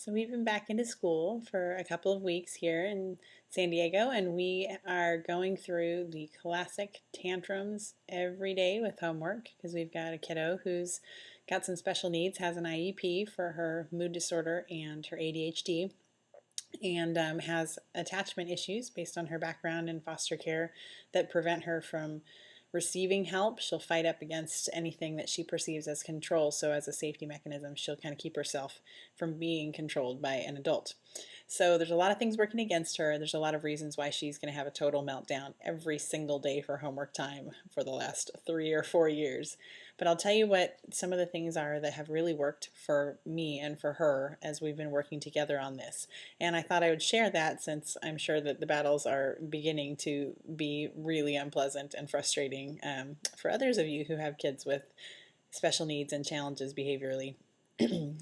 So we've been back into school for a couple of weeks here in San Diego, and we are going through the classic tantrums every day with homework because we've got a kiddo who's got some special needs, has an IEP for her mood disorder and her ADHD, and has attachment issues based on her background in foster care that prevent her from receiving help. She'll fight up against anything that she perceives as control. So as a safety mechanism, she'll kind of keep herself from being controlled by an adult. So there's a lot of things working against her. There's a lot of reasons why she's going to have a total meltdown every single day for homework time for the last 3 or 4 years. But I'll tell you what some of the things are that have really worked for me and for her as we've been working together on this. And I thought I would share that since I'm sure that the battles are beginning to be really unpleasant and frustrating for others of you who have kids with special needs and challenges behaviorally.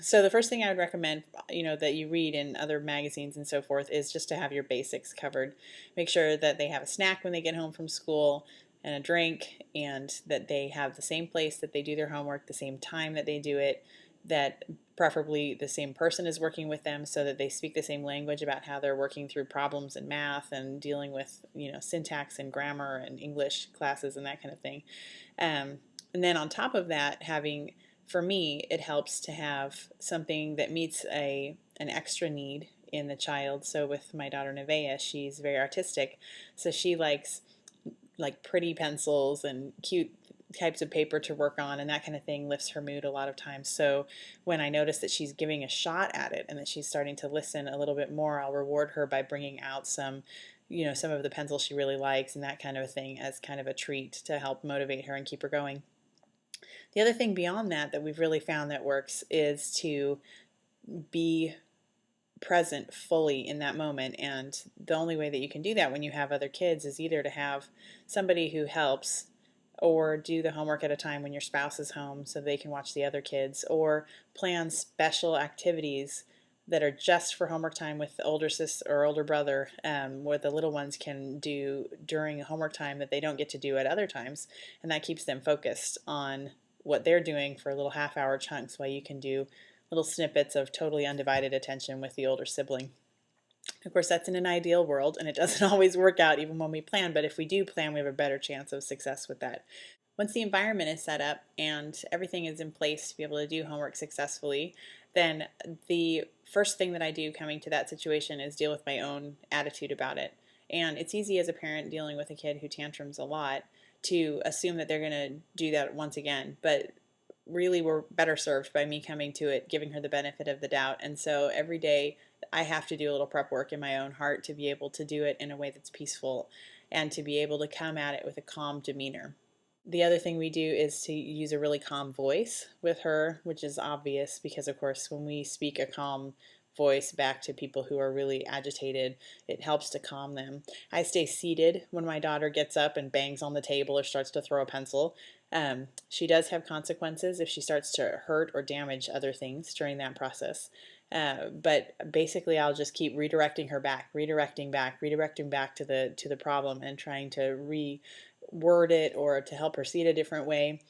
So the first thing I would recommend, that you read in other magazines and so forth is just to have your basics covered. Make sure that they have a snack when they get home from school and a drink, and that they have the same place that they do their homework, the same time that they do it, that preferably the same person is working with them so that they speak the same language about how they're working through problems in math and dealing with, syntax and grammar and English classes and that kind of thing. And then on top of that, for me, it helps to have something that meets an extra need in the child. So with my daughter Nevaeh, she's very artistic, so she likes like pretty pencils and cute types of paper to work on, and that kind of thing lifts her mood a lot of times. So when I notice that she's giving a shot at it and that she's starting to listen a little bit more, I'll reward her by bringing out some of the pencils she really likes and that kind of a thing as kind of a treat to help motivate her and keep her going. The other thing beyond that we've really found that works is to be present fully in that moment. And the only way that you can do that when you have other kids is either to have somebody who helps, or do the homework at a time when your spouse is home so they can watch the other kids, or plan special activities that are just for homework time with the older sis or older brother, where the little ones can do during homework time that they don't get to do at other times, and that keeps them focused on what they're doing for little half-hour chunks while you can do little snippets of totally undivided attention with the older sibling. Of course, that's in an ideal world, and it doesn't always work out even when we plan, but if we do plan, we have a better chance of success with that. Once the environment is set up and everything is in place to be able to do homework successfully, then the first thing that I do coming to that situation is deal with my own attitude about it. And it's easy as a parent dealing with a kid who tantrums a lot to assume that they're going to do that once again, but really we're better served by me coming to it, giving her the benefit of the doubt. And so every day I have to do a little prep work in my own heart to be able to do it in a way that's peaceful and to be able to come at it with a calm demeanor. The other thing we do is to use a really calm voice with her, which is obvious because, of course, when we speak a calm voice back to people who are really agitated, it helps to calm them. I stay seated when my daughter gets up and bangs on the table or starts to throw a pencil. She does have consequences if she starts to hurt or damage other things during that process. But basically I'll just keep redirecting her back, redirecting back to the problem, and trying to reword it or to help her see it a different way.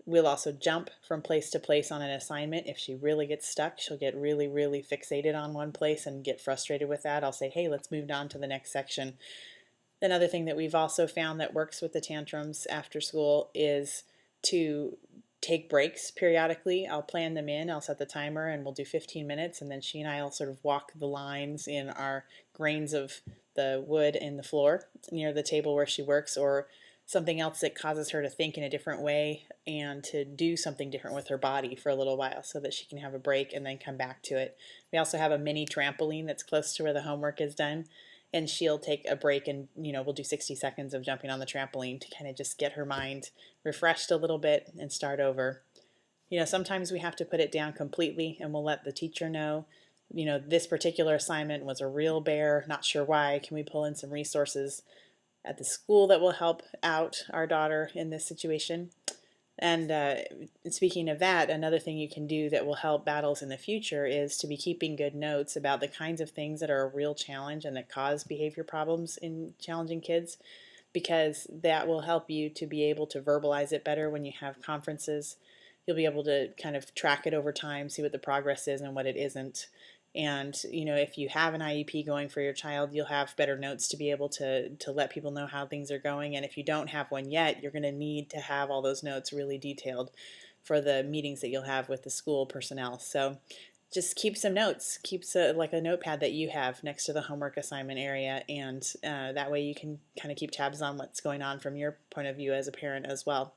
We'll also jump from place to place on an assignment. If she really gets stuck, she'll get really, really fixated on one place and get frustrated with that. I'll say, hey, let's move on to the next section. Another thing that we've also found that works with the tantrums after school is to take breaks periodically. I'll plan them in, I'll set the timer, and we'll do 15 minutes, and then she and I will sort of walk the lines in our grains of the wood in the floor near the table where she works, or something else that causes her to think in a different way and to do something different with her body for a little while so that she can have a break and then come back to it. We also have a mini trampoline that's close to where the homework is done, and she'll take a break and, we'll do 60 seconds of jumping on the trampoline to kind of just get her mind refreshed a little bit and start over. Sometimes we have to put it down completely, and we'll let the teacher know, this particular assignment was a real bear, not sure why, can we pull in some resources at the school that will help out our daughter in this situation? And speaking of that, another thing you can do that will help battles in the future is to be keeping good notes about the kinds of things that are a real challenge and that cause behavior problems in challenging kids, because that will help you to be able to verbalize it better when you have conferences. You'll be able to kind of track it over time, see what the progress is and what it isn't. And if you have an IEP going for your child, you'll have better notes to be able to let people know how things are going. And if you don't have one yet, you're going to need to have all those notes really detailed for the meetings that you'll have with the school personnel. So just keep some notes. Keep like a notepad that you have next to the homework assignment area, and that way you can kind of keep tabs on what's going on from your point of view as a parent as well.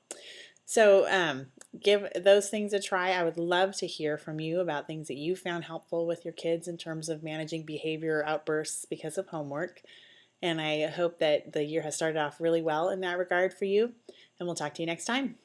So give those things a try. I would love to hear from you about things that you found helpful with your kids in terms of managing behavior outbursts because of homework. And I hope that the year has started off really well in that regard for you. And we'll talk to you next time.